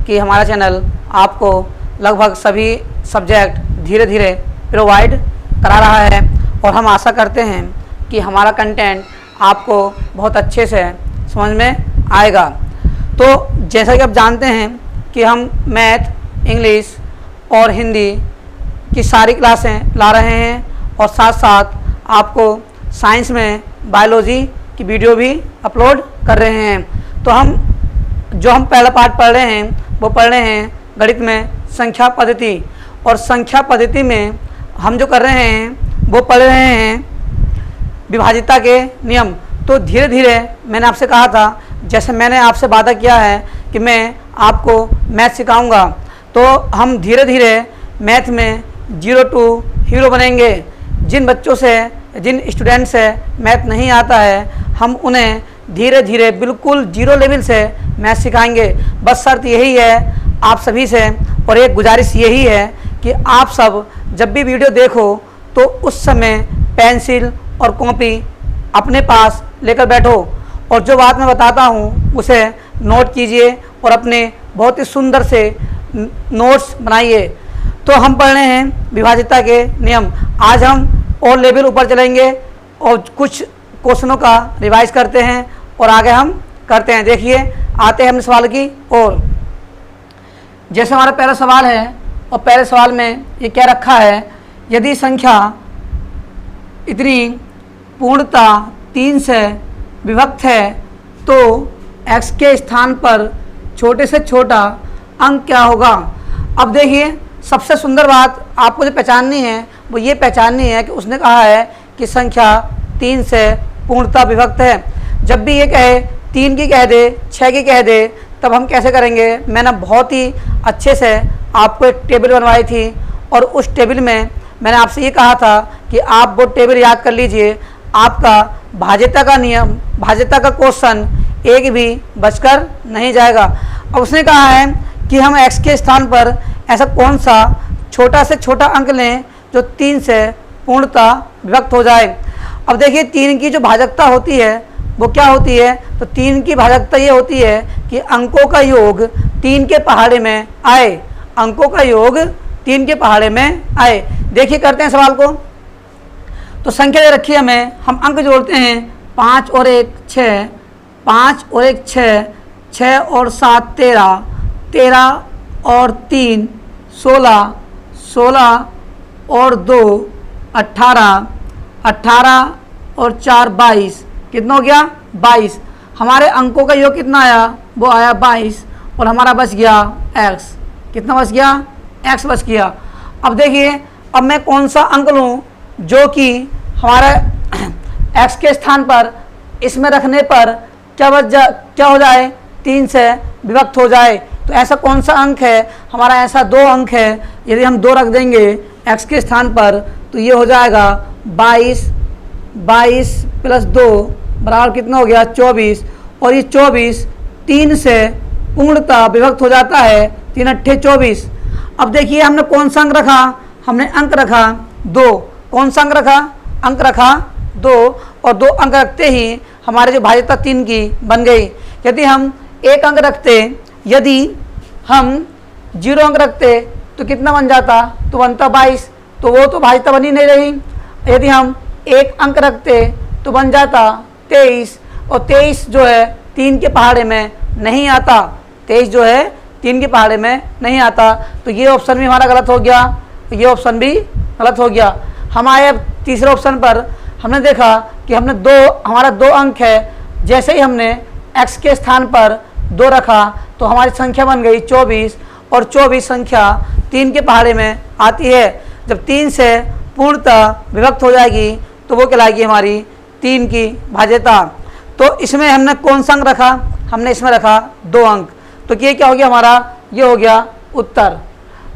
कि हमारा चैनल आपको लगभग सभी सब्जेक्ट धीरे धीरे प्रोवाइड करा रहा है और हम आशा करते हैं कि हमारा कंटेंट आपको बहुत अच्छे से समझ में आएगा। तो जैसा कि आप जानते हैं कि हम मैथ, इंग्लिश और हिंदी की सारी क्लासें ला रहे हैं और साथ साथ आपको साइंस में बायोलॉजी की वीडियो भी अपलोड कर रहे हैं। तो हम पहला पार्ट पढ़ रहे हैं वो पढ़ रहे हैं गणित में संख्या पद्धति, और संख्या पद्धति में हम जो कर रहे हैं वो पढ़ रहे हैं विभाज्यता के नियम। तो धीरे धीरे मैंने आपसे कहा था, जैसे मैंने आपसे वादा किया है कि मैं आपको मैथ सिखाऊंगा, तो हम धीरे धीरे मैथ में 0 to हीरो बनेंगे। जिन बच्चों से, जिन स्टूडेंट से मैथ नहीं आता है, हम उन्हें धीरे धीरे बिल्कुल 0 लेवल से मैथ सिखाएंगे। बस शर्त यही है आप सभी से, और एक गुजारिश यही है कि आप सब जब भी वीडियो देखो तो उस समय पेंसिल और कॉपी अपने पास लेकर बैठो और जो बात मैं बताता हूँ उसे नोट कीजिए और अपने बहुत ही सुंदर से नोट्स बनाइए। तो हम पढ़ रहे हैं विभाज्यता के नियम। आज हम और लेवल ऊपर चलेंगे और कुछ क्वेश्चनों का रिवाइज करते हैं और आगे हम करते हैं। देखिए, आते हैं हम सवाल की ओर। जैसे हमारा पहला सवाल है और पहले सवाल में ये क्या रखा है, यदि संख्या इतनी पूर्णतः 3 से विभक्त है तो x के स्थान पर छोटे से छोटा अंक क्या होगा। अब देखिए, सबसे सुंदर बात आपको जो पहचाननी है वो ये पहचाननी है कि उसने कहा है कि संख्या 3 से पूर्णतः विभक्त है। जब भी ये कहे 3 की कह दे, 6 की कह दे, तब हम कैसे करेंगे। मैंने बहुत ही अच्छे से आपको एक टेबल बनवाई थी और उस टेबल में मैंने आपसे ये कहा था कि आप वो टेबल याद कर लीजिए, आपका भाज्यता का नियम, भाज्यता का क्वेश्चन एक भी बचकर नहीं जाएगा। अब उसने कहा है कि हम x के स्थान पर ऐसा कौन सा छोटा से छोटा अंक लें जो 3 से पूर्णतः विभक्त हो जाए। अब देखिए, 3 की जो भाजकता होती है वो क्या होती है, तो 3 की भाजकता ये होती है कि अंकों का योग 3 के पहाड़े में आए, अंकों का योग 3 के पहाड़े में आए। देखिए, करते हैं सवाल को। तो संख्या दे रखी है हमें, हम अंक जोड़ते हैं 5 और 1 6, 5 और 1 6, 6 और 7 13, 13 और 3 16, 16 और 2 18, 18 और 4 22, कितना हो गया 22। हमारे अंकों का योग कितना आया, वो आया 22 और हमारा बच गया x। कितना बच गया, x बच गया। अब देखिए, अब मैं कौन सा अंक लूँ जो कि हमारा x के स्थान पर इसमें रखने पर क्या हो जाए, 3 से विभक्त हो जाए। तो ऐसा कौन सा अंक है, हमारा ऐसा 2 अंक है। यदि हम 2 रख देंगे x के स्थान पर तो ये हो जाएगा 22, 22 प्लस 2 बराबर कितना हो गया 24, और ये 24 3 से पूर्णतः विभक्त हो जाता है, 3 अट्ठे 24। अब देखिए, हमने कौन सा अंक रखा, हमने अंक रखा 2। कौन सा अंक रखा, अंक रखा 2, और 2 अंक रखते ही हमारे जो भाज्यता 3 की बन गई। यदि हम 1 अंक रखते, यदि हम 0 अंक रखते तो कितना बन जाता, तो बनता 22, तो वो तो भाज्यता बनी नहीं रही। यदि हम 1 अंक रखते तो बन जाता 23, और 23 जो है 3 के पहाड़े में नहीं आता, 23 जो है 3 के पहाड़े में नहीं आता। तो ये ऑप्शन भी हमारा गलत हो गया, ये ऑप्शन भी गलत हो गया। हम आए अब तीसरे ऑप्शन पर। हमने देखा कि हमने हमारा 2 अंक है, जैसे ही हमने x के स्थान पर 2 रखा तो हमारी संख्या बन गई 24, और 24 संख्या 3 के पहाड़े में आती है। जब 3 से पूर्णतः विभक्त हो जाएगी तो वो कहलाएगी हमारी 3 की भाज्यता। तो इसमें हमने कौन सा अंक रखा, हमने इसमें रखा 2 अंक। तो ये क्या हो गया हमारा, ये हो गया उत्तर।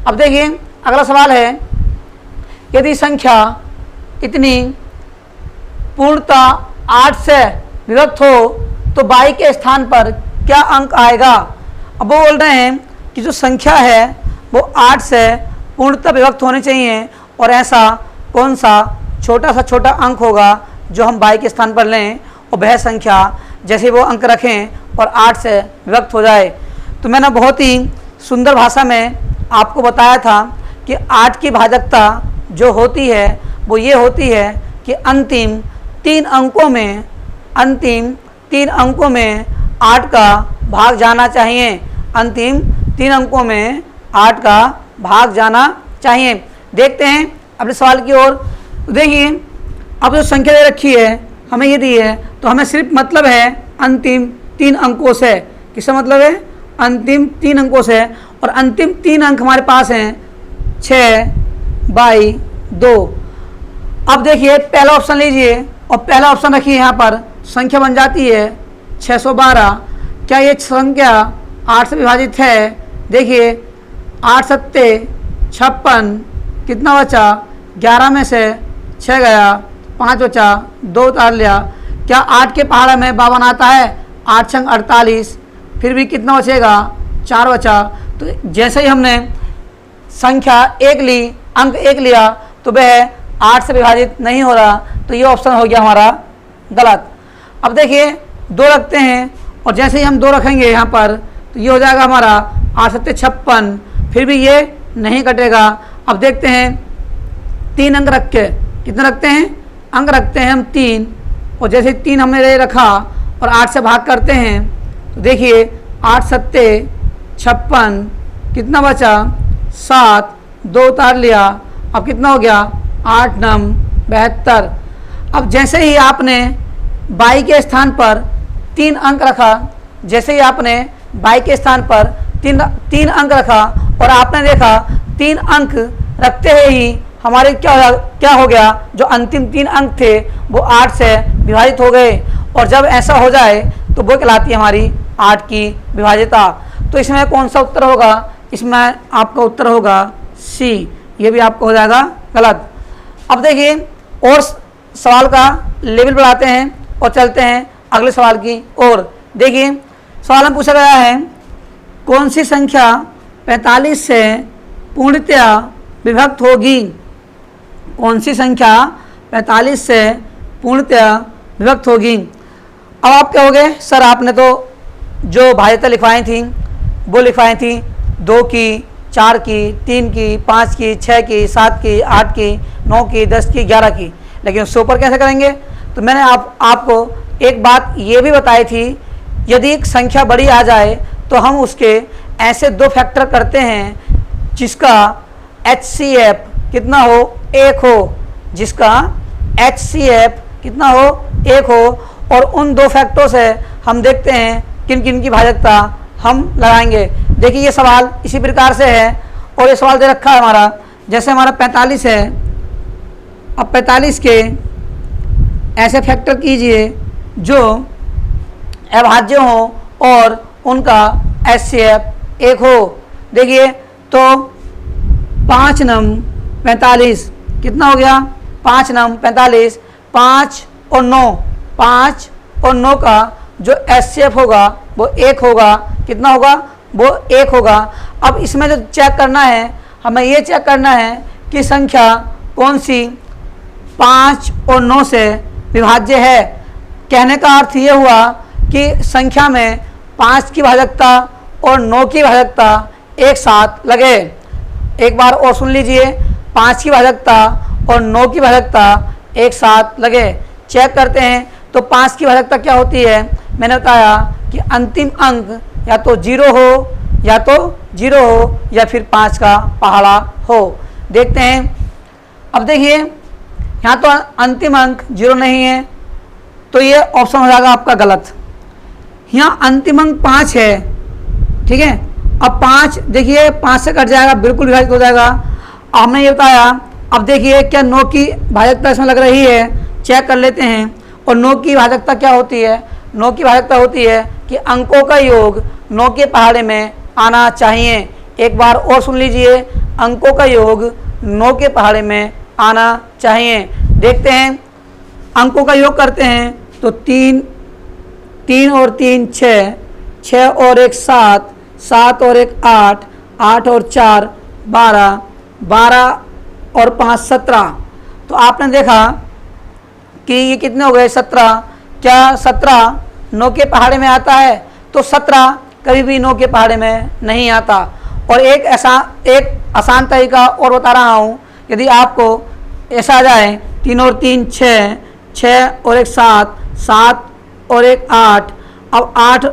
अब देखिए, अगला सवाल है, यदि संख्या इतनी पूर्णतः 8 से विभक्त हो तो 22 के स्थान पर क्या अंक आएगा। अब वो बोल रहे हैं कि जो संख्या है वो 8 से पूर्णतः विभक्त होनी चाहिए, और ऐसा कौन सा छोटा अंक होगा जो हम 22 के स्थान पर लें और वह संख्या जैसे वो अंक रखें और 8 से विभक्त हो जाए। तो मैंने बहुत ही सुंदर भाषा में आपको बताया था कि 8 की भाजकता जो होती है वो ये होती है कि अंतिम 3 अंकों में 8 का भाग जाना चाहिए। अंतिम 3 अंकों में 8 का भाग जाना चाहिए। देखते हैं अपने सवाल की ओर। देखिए अब जो संख्या दे रखी है हमें ये दी है, तो हमें सिर्फ मतलब है अंतिम 3 अंकों से। किसका मतलब है? अंतिम 3 अंकों से। और अंतिम 3 अंक हमारे पास हैं 6/2। अब देखिए पहला ऑप्शन लीजिए और पहला ऑप्शन रखिए, यहाँ पर संख्या बन जाती है 612। क्या ये संख्या 8 से विभाजित है? देखिए 8 सत्ते 56, कितना बचा? 11 में से 6 गया, 5 बचा, 2 उतार लिया। क्या 8 के पहाड़ा में 52 आता है? 8 छंग 48, फिर भी कितना बचेगा? 4 बचा। तो जैसे ही हमने संख्या 1 ली, अंक 1 लिया, तो वह 8 से विभाजित नहीं हो रहा, तो ये ऑप्शन हो गया हमारा गलत। अब देखिए 2 रखते हैं और जैसे ही हम 2 रखेंगे यहाँ पर, तो ये हो जाएगा हमारा 8 सत्ते 56, फिर भी ये नहीं कटेगा। अब देखते हैं 3 अंक रख के, कितने रखते हैं? अंक रखते हैं हम 3, और जैसे 3 हमने रखा और 8 से भाग करते हैं, तो देखिए 8 सत्ते 56, कितना बचा? 7, 2 उतार लिया। अब कितना हो गया? 8 नम 72। अब जैसे ही आपने बाई के स्थान पर 3 अंक रखा, जैसे ही आपने बाई के स्थान पर 3 अंक रखा और आपने देखा 3 अंक रखते ही हमारे क्या हो गया? जो अंतिम 3 अंक थे वो 8 से विभाजित हो गए। और जब ऐसा हो जाए तो वो कहलाती है हमारी 8 की विभाज्यता। तो इसमें कौन सा उत्तर होगा? इसमें आपका उत्तर होगा सी। ये भी आपको हो जाएगा गलत। अब देखिए और सवाल का लेवल बढ़ाते हैं और चलते हैं अगले सवाल की ओर। देखिए सवाल में पूछा गया है, कौन सी संख्या 45 से पूर्णतया विभक्त होगी? कौन सी संख्या 45 से पूर्णतया विभक्त होगी? अब आप कहोगे सर आपने तो जो भाज्यता लिखवाई थी वो लिखवाई थी 2 की, 4 की, 3 की, 5 की, 6 की, 7 की, 8 की, 9 की, 10 की, 11 की, लेकिन उससे ऊपर कैसे करेंगे? तो मैंने आपको एक बात ये भी बताई थी, यदि एक संख्या बड़ी आ जाए तो हम उसके ऐसे 2 फैक्टर करते हैं जिसका HCF कितना हो? 1 हो। जिसका HCF कितना हो? 1 हो। और उन 2 फैक्टरों से हम देखते हैं किन किन की भाजकता हम लगाएंगे। देखिए ये सवाल इसी प्रकार से है और ये सवाल दे रखा है हमारा, जैसे हमारा 45 है। अब 45 के ऐसे फैक्टर कीजिए जो अभाज्य हो और उनका HCF 1 हो। देखिए तो 5 नम 45 कितना हो गया? 5 नम 45, 5 और 9, 5 और 9 का जो HCF होगा वो 1 होगा। कितना होगा? वो 1 होगा। अब इसमें जो चेक करना है, हमें ये चेक करना है कि संख्या कौन सी 5 और 9 से विभाज्य है। कहने का अर्थ ये हुआ कि संख्या में 5 की भाजकता और 9 की भाजकता एक साथ लगे। एक बार और सुन लीजिए, 5 की भाजकता और 9 की भाजकता एक साथ लगे। चेक करते हैं तो 5 की भाजकता क्या होती है? मैंने बताया कि अंतिम अंक या तो 0 हो या फिर 5 का पहाड़ा हो। देखते हैं। अब देखिए यहाँ तो अंतिम अंक 0 नहीं है, तो ये ऑप्शन हो जाएगा आपका गलत। यहाँ अंतिम अंक 5 है, ठीक है। अब 5 देखिए 5 से कट जाएगा, बिल्कुल विभाजित हो जाएगा। हमने ये बताया। अब देखिए क्या 9 की भाजकता इसमें लग रही है, चेक कर लेते हैं। और 9 की भाजकता क्या होती है? 9 की भाजकता होती है कि अंकों का योग 9 के पहाड़े में आना चाहिए। एक बार और सुन लीजिए, अंकों का योग 9 के पहाड़े में आना चाहिए। देखते हैं, अंकों का योग करते हैं तो 3 और 3 6, 6 और 1 7, 7 और 1 8, 8 और 4 12, 12 और 5 17। तो आपने देखा कि ये कितने हो गए? 17। क्या 17 9 के पहाड़े में आता है? तो 17 कभी भी 9 के पहाड़े में नहीं आता। और एक आसान तरीका और बता रहा हूँ। यदि आपको ऐसा आ जाए 3 और 3 6, 6 और 1 7, 7 और 1 8, अब 8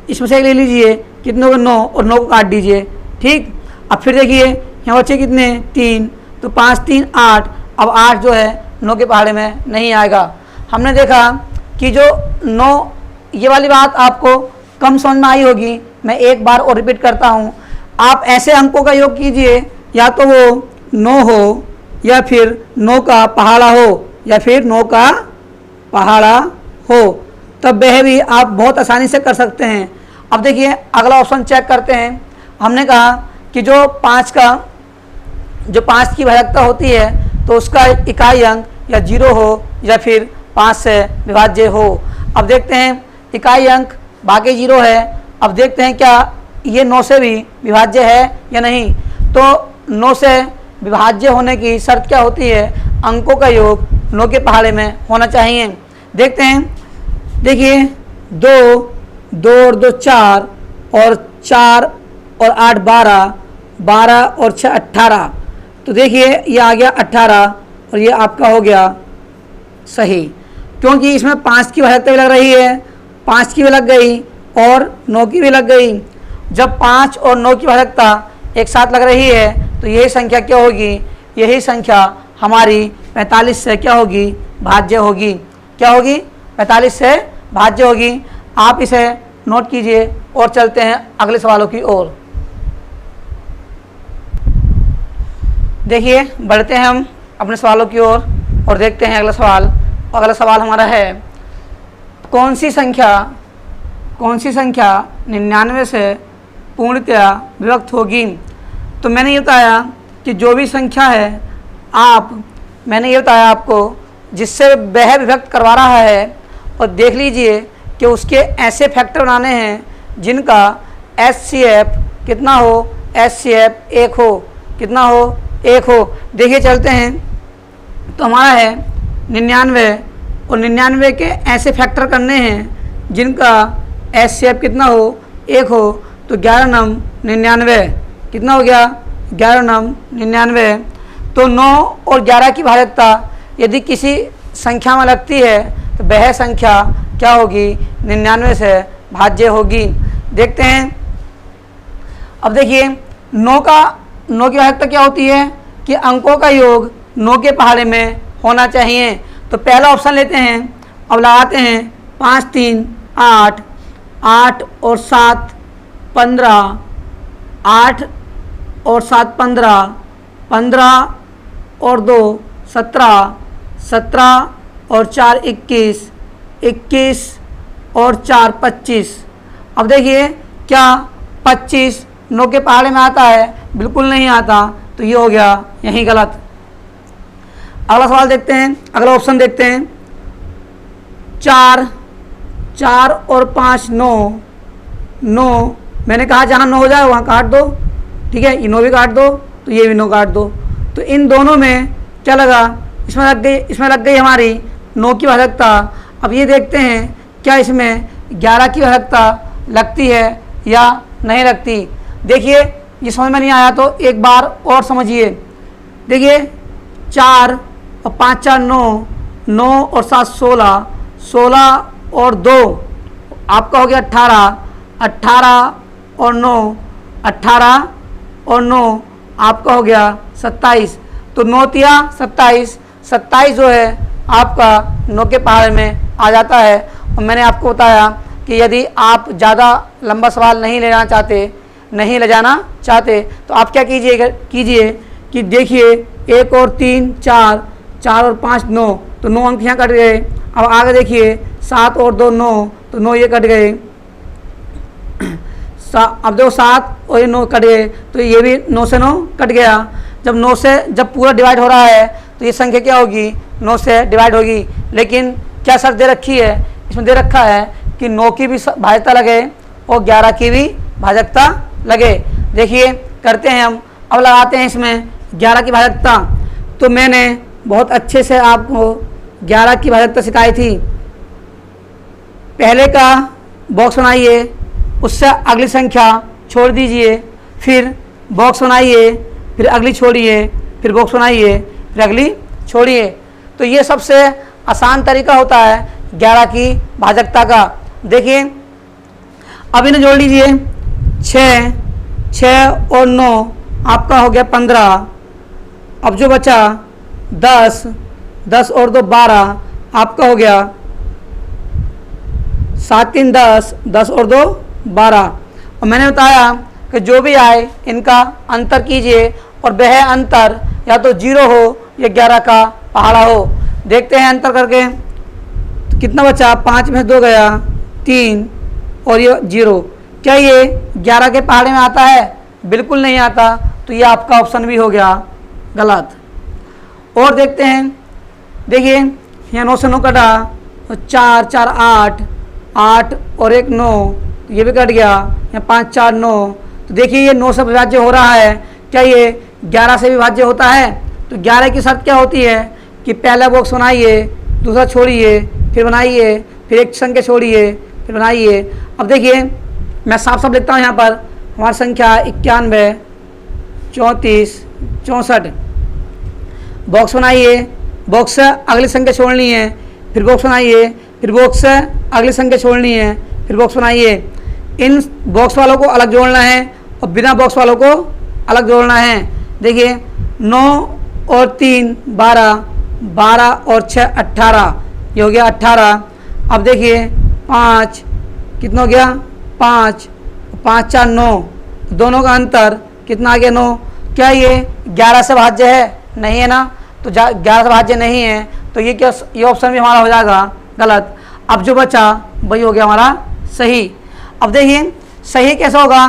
इसमें से एक ले लीजिए, कितने को 9 और 9 को काट दीजिए। ठीक, अब फिर देखिए यहाँ बच्चे कितने 3, तो 5 3 8, अब 8 जो है 9 के पहाड़े में नहीं आएगा। हमने देखा कि जो 9, ये वाली बात आपको कम समझ में आई होगी। मैं एक बार और रिपीट करता हूँ, आप ऐसे अंकों का योग कीजिए, या तो वो 9 हो, या फिर 9 का पहाड़ा हो, या फिर 9 का पहाड़ा हो, तब वह भी आप बहुत आसानी से कर सकते हैं। अब देखिए अगला ऑप्शन चेक करते हैं। हमने कहा कि जो 5 की भाजकता होती है तो उसका इकाई अंक या 0 हो या फिर 5 से विभाज्य हो। अब देखते हैं इकाई अंक बाकी 0 है। अब देखते हैं क्या ये 9 से भी विभाज्य है या नहीं। तो 9 से विभाज्य होने की शर्त क्या होती है, अंकों का योग 9 के पहाड़े में होना चाहिए। देखते हैं, देखिए 2, 2 और 2 4, और 4 और 8 12, 12 और 6 18। तो देखिए ये आ गया 18 और ये आपका हो गया सही, क्योंकि इसमें 5 की भाजकता भी लग रही है, 5 की भी लग गई और 9 की भी लग गई। जब 5 और 9 की भाजकता एक साथ लग रही है तो यही संख्या क्या होगी, यही संख्या हमारी 45 से क्या होगी, भाज्य होगी। क्या होगी, 45 से भाज्य होगी। आप इसे नोट कीजिए और चलते हैं अगले सवालों की ओर। देखिए बढ़ते हैं हम अपने सवालों की ओर और देखते हैं अगला सवाल। अगला सवाल हमारा है, कौन सी संख्या 99 से पूर्णतया विभक्त होगी। तो मैंने ये बताया कि जो भी संख्या है मैंने ये बताया आपको जिससे वह विभक्त करवा रहा है, और देख लीजिए कि उसके ऐसे फैक्टर बनाने हैं जिनका HCF कितना हो, HCF 1 हो, कितना हो, 1 हो। देखिए चलते हैं, तो हमारा है 99 और 99 के ऐसे फैक्टर करने हैं जिनका HCF कितना हो, 1 हो। तो 11 नम 99 कितना हो गया, 11 नम 99। तो 9 और 11 की भाजकता यदि किसी संख्या में लगती है तो वह संख्या क्या होगी, 99 से भाज्य होगी। देखते हैं, अब देखिए 9 की भाजकता क्या होती है कि अंकों का योग 9 के पहाड़े में होना चाहिए। तो पहला ऑप्शन लेते हैं, अब लगाते हैं 5 3 8, 8 और 7 15, 8 और 7 15, 15 और 2 17, 17 और 4 21, 21 और 4 25। अब देखिए क्या 25 9 के पहाड़े में आता है, बिल्कुल नहीं आता, तो ये हो गया यही गलत। अगला सवाल देखते हैं, अगला ऑप्शन देखते हैं, 4 और 5 9। मैंने कहा जहाँ 9 हो जाए वहाँ काट दो, ठीक है, ये 9 भी काट दो तो ये भी 9 काट दो। तो इन दोनों में क्या लगा, इसमें लग गई हमारी 9 की भाजकता। अब ये देखते हैं क्या इसमें 11 की भाजकता लगती है या नहीं लगती। देखिए ये समझ में नहीं आया तो एक बार और समझिए। देखिए 4 और 5 4 9, 9 और 7 16, 16 और 2 आपका हो गया 18, 18 और 9, 18 और 9 आपका हो गया 27। तो 9 तिया 27, 27 जो है आपका 9 के पहाड़े में आ जाता है। और मैंने आपको बताया कि यदि आप ज़्यादा लंबा सवाल नहीं ले जाना चाहते तो आप क्या कीजिए कि देखिए 1 और 3 4, 4 और 5 9, तो 9 अंक यहाँ कट गए। अब आगे देखिए 7 और 2 9, तो 9 ये कट गए। अब देखो 7 और ये 9 कट गए, तो ये भी 9 से 9 कट गया। जब पूरा डिवाइड हो रहा है तो ये संख्या क्या होगी, 9 से डिवाइड होगी। लेकिन क्या शर्त दे रखी है, इसमें दे रखा है कि 9 की भी भाजकता लगे और 11 की भी भाजकता लगे। देखिए करते हैं हम, अब लगाते हैं इसमें 11 की भाजकता। तो मैंने बहुत अच्छे से आपको 11 की भाजकता सिखाई थी। पहले का बॉक्स बनाइए, उससे अगली संख्या छोड़ दीजिए, फिर बॉक्स बनाइए, फिर अगली छोड़िए, फिर बॉक्स बनाइए, फिर अगली छोड़िए। तो ये सबसे आसान तरीका होता है 11 की भाजकता का। देखिए अब इन्हें जोड़ लीजिए, 6 और 9 आपका हो गया 15। अब जो बचा 10 और 2 12 आपका हो गया 7 3 10 और 2 12। और मैंने बताया कि जो भी आए इनका अंतर कीजिए और वह अंतर या तो 0 हो या 11 का पहाड़ा हो। देखते हैं अंतर करके, तो कितना बचा, 5 में 2 गया 3 और ये 0। क्या ये 11 के पहाड़े में आता है? बिल्कुल नहीं आता। तो ये आपका ऑप्शन भी हो गया गलत। और देखते हैं, देखिए यहाँ 9 से 9 कटा, 4 4 8 और 1 9, तो ये भी कट गया। यहाँ 5 4 9, तो देखिए ये 9 से विभाज्य हो रहा है। क्या ये 11 से विभाज्य होता है? तो 11 की शर्त क्या होती है कि पहला बॉक्स बनाइए, दूसरा छोड़िए, फिर बनाइए, फिर एक संख्या छोड़िए, फिर बनाइए। अब देखिए मैं साफ साफ लिखता हूँ यहाँ पर, हमारी संख्या 91 34 64। बॉक्स बनाइए, बॉक्स से अगली संख्या छोड़नी है, फिर बॉक्स बनाइए, फिर बॉक्स से अगली संख्या छोड़नी है, फिर बॉक्स बनाइए। इन बॉक्स वालों को अलग जोड़ना है और बिना बॉक्स वालों को अलग जोड़ना है। देखिए 9 और 3 12, 12 और 6 18, ये हो गया 18। अब देखिए 5 कितना हो गया, 5 5 4 9, दोनों का अंतर कितना आ गया 9। क्या ये 11 से भाज्य है? नहीं है ना। तो 11 से भाज्य नहीं है, तो ये क्या, ये ऑप्शन भी हमारा हो जाएगा गलत। अब जो बचा वही हो गया हमारा सही। अब देखिए सही कैसा होगा,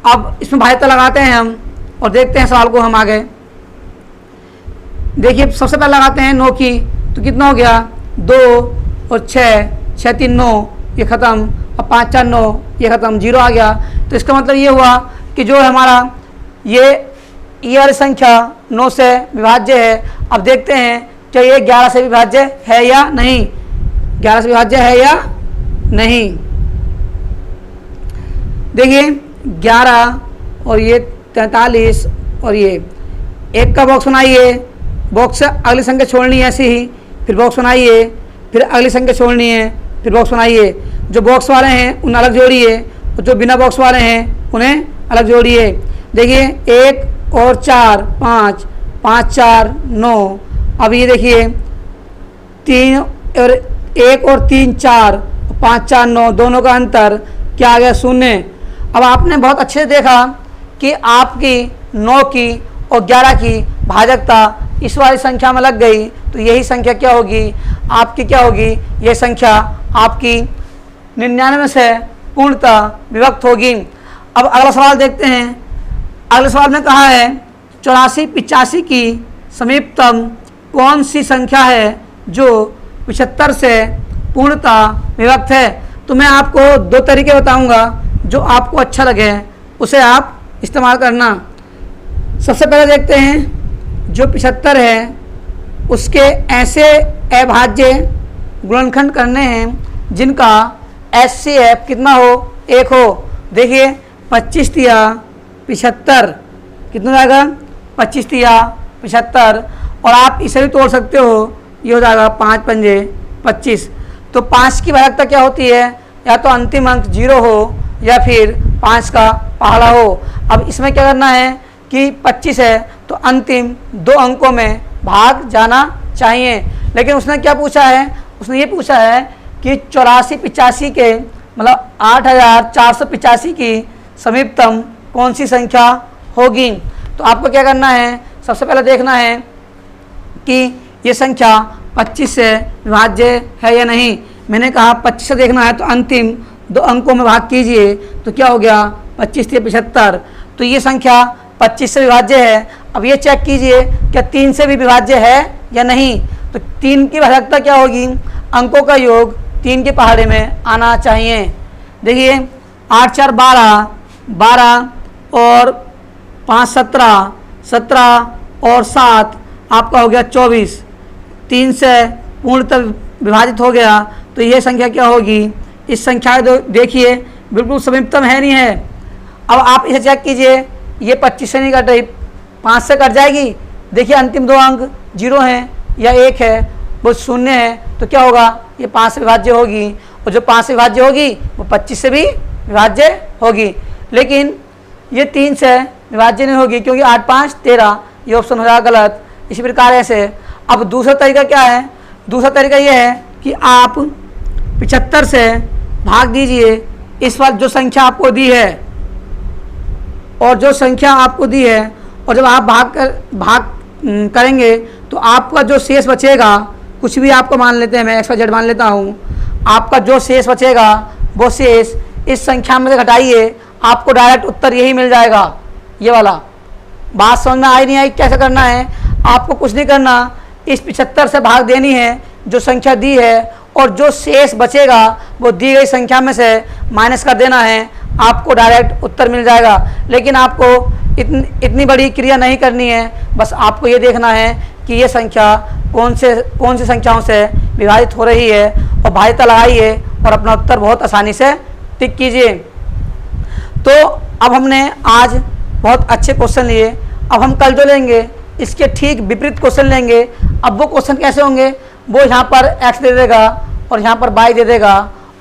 अब इसमें भाज्यता लगाते हैं हम और देखते हैं सवाल को हम आगे। देखिए सबसे पहले लगाते हैं 9 की, तो कितना हो गया 2 और 6 3 9, ये ख़त्म। और 5 4 9, ये ख़त्म, 0 आ गया। तो इसका मतलब ये हुआ कि जो हमारा ये वाली संख्या 9 से विभाज्य है। अब देखते हैं क्या ये 11 से विभाज्य है या नहीं, 11 से विभाज्य है या नहीं। देखिए 11 और ये 43 और ये एक का बॉक्स बनाइए, बॉक्स से अगली संख्या छोड़नी है ऐसे ही, फिर बॉक्स बनाइए, फिर अगली संख्या छोड़नी है, फिर बॉक्स बनाइए। जो बॉक्स वाले हैं उन्हें अलग जोड़िए और जो बिना बॉक्स वाले हैं उन्हें अलग जोड़िए। देखिए 1 और 4 5, 5 4 9। अब ये देखिए 3 और 1 और 3 4, 5 4 9, दोनों का अंतर क्या आ गया 0। अब आपने बहुत अच्छे से देखा कि आपकी 9 की और 11 की भाजकता इस वाली संख्या में लग गई, तो यही संख्या क्या होगी आपकी, क्या होगी, ये संख्या आपकी 99 से पूर्णतः विभक्त होगी। अब अगला सवाल देखते हैं। अगले सवाल में कहा है 84 85 की समीपतम कौन सी संख्या है जो 75 से पूर्णतः विभक्त है। तो मैं आपको 2 तरीके बताऊंगा, जो आपको अच्छा लगे उसे आप इस्तेमाल करना। सबसे पहले देखते हैं जो 75 है उसके ऐसे अभाज्य गुणनखंड करने हैं जिनका HCF कितना हो, 1 हो। देखिए 25 तिया 75 कितना जाएगा, 25 तिया 75। और आप इसे भी तोड़ सकते हो, ये हो जाएगा 5 पंजे 25। तो 5 की भाजकता क्या होती है, या तो अंतिम अंक 0 हो या फिर 5 का पहाड़ा हो। अब इसमें क्या करना है कि 25 है तो अंतिम 2 अंकों में भाग जाना चाहिए। लेकिन उसने क्या पूछा है, उसने ये पूछा है कि 84 85 के मतलब 8485 की समीपतम कौन सी संख्या होगी। तो आपको क्या करना है, सबसे पहले देखना है कि ये संख्या 25 से विभाज्य है या नहीं। मैंने कहा 25 से देखना है तो अंतिम 2 अंकों में भाग कीजिए, तो क्या हो गया 25 से 75। तो ये संख्या 25 से विभाज्य है। अब ये चेक कीजिए क्या 3 से भी विभाज्य है या नहीं। तो 3 की भाजकता क्या होगी, अंकों का योग 3 के पहाड़े में आना चाहिए। देखिए 8 4 12, 12 और 5 17, 17 और 7 आपका हो गया 24। 3 से पूर्णतः विभाजित हो गया, तो ये संख्या क्या होगी, इस संख्या को देखिए बिल्कुल समीपतम है नहीं है। अब आप इसे चेक कीजिए ये 25 से नहीं कट रही, 5 से कट जाएगी। देखिए अंतिम दो अंक 0 हैं या 1 है, वो 0 है, तो क्या होगा, ये 5 से विभाज्य होगी, और जो 5 से विभाज्य होगी वो 25 से भी विभाज्य होगी। लेकिन ये 3 से विभाज्य नहीं होगी, क्योंकि 8 5 13, ये ऑप्शन हो जाएगा गलत। इसी प्रकार ऐसे। अब दूसरा तरीका क्या है, दूसरा तरीका ये है कि आप 75 से भाग दीजिए इस बार जो संख्या आपको दी है, और जो संख्या आपको दी है, और जब आप भाग करेंगे तो आपका जो शेष बचेगा, कुछ भी आपको मान लेते हैं, मैं XYZ मान लेता हूँ, आपका जो शेष बचेगा वो शेष इस संख्या में से घटाइए, आपको डायरेक्ट उत्तर यही मिल जाएगा, ये वाला। बात समझ में आई नहीं आई, कैसे करना है, आपको कुछ नहीं करना, इस 75 से भाग देनी है जो संख्या दी है, और जो शेष बचेगा वो दी गई संख्या में से माइनस कर देना है, आपको डायरेक्ट उत्तर मिल जाएगा। लेकिन आपको इतनी बड़ी क्रिया नहीं करनी है, बस आपको ये देखना है कि ये संख्या कौन सी संख्याओं से विभाजित हो रही है, और भाज्यता लगाइए और अपना उत्तर बहुत आसानी से टिक कीजिए। तो अब हमने आज बहुत अच्छे क्वेश्चन लिए, अब हम कल जो लेंगे इसके ठीक विपरीत क्वेश्चन लेंगे। अब वो क्वेश्चन कैसे होंगे, वो यहाँ पर x दे देगा और यहाँ पर y दे देगा,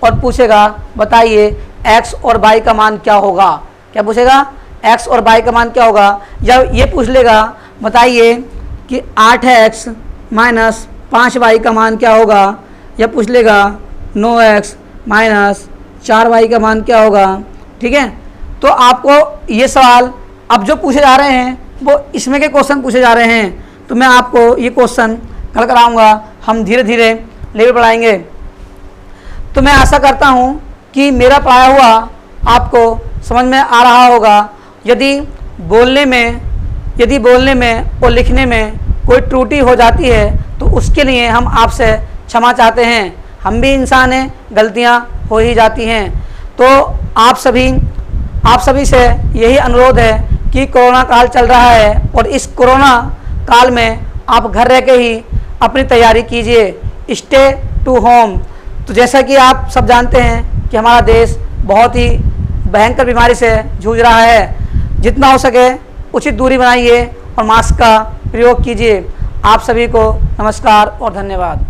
और पूछेगा बताइए x और y का मान क्या होगा। क्या पूछेगा, x और y का मान क्या होगा, या ये पूछ लेगा बताइए कि 8x माइनस 5y का मान क्या होगा, या पूछ लेगा 9x माइनस 4y का मान क्या होगा। ठीक है, तो आपको ये सवाल अब जो पूछे जा रहे हैं वो इसमें के क्वेश्चन पूछे जा रहे हैं, तो मैं आपको ये क्वेश्चन कल कराऊंगा, हम धीरे धीरे लेवल बढ़ाएंगे। तो मैं आशा करता हूँ कि मेरा पढ़ाया हुआ आपको समझ में आ रहा होगा। यदि बोलने में और लिखने में कोई त्रुटि हो जाती है तो उसके लिए हम आपसे क्षमा चाहते हैं, हम भी इंसान हैं, गलतियाँ हो ही जाती हैं। तो आप सभी से यही अनुरोध है कि कोरोना काल चल रहा है, और इस कोरोना काल में आप घर रह के ही अपनी तैयारी कीजिए, स्टे टू होम। तो जैसा कि आप सब जानते हैं कि हमारा देश बहुत ही भयंकर बीमारी से जूझ रहा है, जितना हो सके उचित दूरी बनाइए और मास्क का प्रयोग कीजिए। आप सभी को नमस्कार और धन्यवाद।